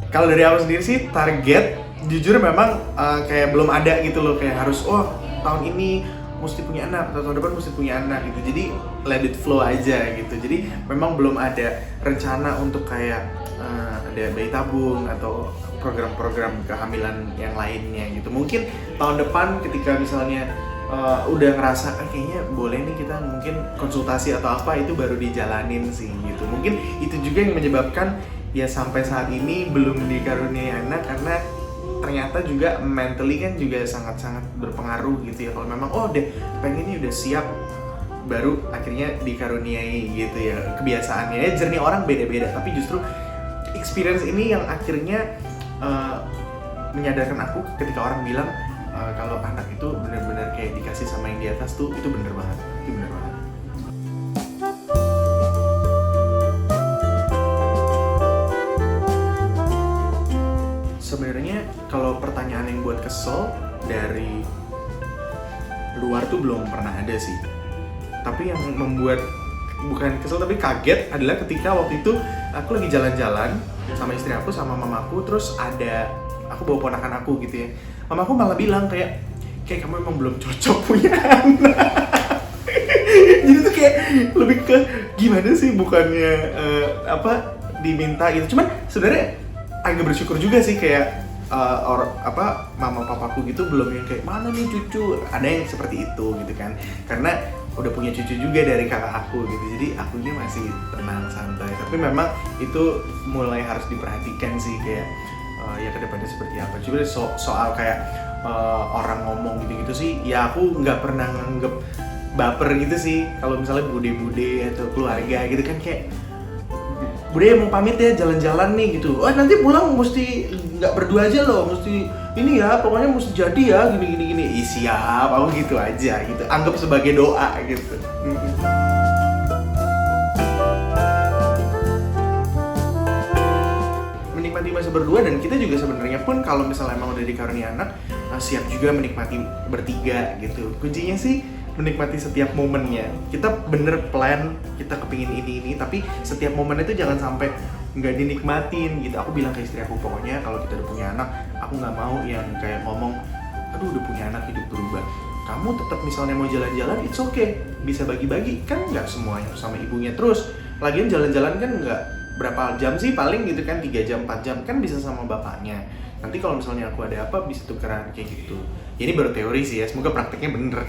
Kalau dari aku sendiri sih target jujur memang kayak belum ada gitu loh, kayak harus tahun ini mesti punya anak atau tahun depan mesti punya anak gitu. Jadi let it flow aja gitu. Jadi memang belum ada rencana untuk kayak ada bayi tabung atau program-program kehamilan yang lainnya gitu. Mungkin tahun depan ketika misalnya udah ngerasa kayaknya boleh nih kita mungkin konsultasi atau apa, itu baru dijalanin sih gitu. Mungkin itu juga yang menyebabkan ya sampai saat ini belum dikaruniai anak, karena ternyata juga mentally kan juga sangat-sangat berpengaruh gitu ya. Kalau memang udah pengennya udah siap, baru akhirnya dikaruniai gitu ya. Kebiasaannya ya, journey orang beda-beda, tapi justru experience ini yang akhirnya menyadarkan aku ketika orang bilang kalau anak itu benar-benar kayak dikasih sama yang di atas tuh, itu bener banget, itu bener banget. Sebenarnya kalau pertanyaan yang buat kesel dari luar tuh belum pernah ada sih. Tapi yang membuat bukan kesel tapi kaget adalah ketika waktu itu aku lagi jalan-jalan sama istri aku sama mamaku, terus aku bawa ponakan aku gitu ya. Mamaku malah bilang kayak kamu emang belum cocok punya anak. Jadi tuh kayak lebih ke gimana sih, bukannya diminta gitu. Cuman sebenarnya agak bersyukur juga sih, kayak mama papaku gitu belum yang kayak mana nih cucu, ada yang seperti itu gitu kan, karena udah punya cucu juga dari kakak aku gitu, jadi akunya masih tenang santai. Tapi memang itu mulai harus diperhatikan sih, kayak ya kedepannya seperti apa. Coba soal kayak orang ngomong gitu-gitu sih, ya aku nggak pernah nganggep baper gitu sih. Kalau misalnya bude-bude atau keluarga gitu kan, kayak bude mau pamit ya jalan-jalan nih gitu, nanti pulang mesti nggak berdua aja loh, mesti ini ya, pokoknya mesti jadi ya gini. Siap, aku gitu aja gitu, anggap sebagai doa gitu. Menikmati masa berdua, dan kita juga sebenarnya pun kalau misalnya emang udah dikaruniai anak, siap juga menikmati bertiga gitu. Kuncinya sih menikmati setiap momennya. Kita bener plan, kita kepingin ini, tapi setiap momen itu jangan sampai nggak dinikmatin gitu. Aku bilang ke istri aku, pokoknya kalau kita udah punya anak, aku nggak mau yang kayak ngomong, aduh udah punya anak hidup berubah. Kamu tetap misalnya mau jalan-jalan, it's okay, bisa bagi-bagi, kan nggak semuanya sama ibunya terus. Lagian jalan-jalan kan nggak berapa jam sih paling gitu kan, 3 jam, 4 jam kan bisa sama bapaknya. Nanti kalau misalnya aku ada apa bisa tukeran kayak gitu. Ini baru teori sih ya, semoga prakteknya bener.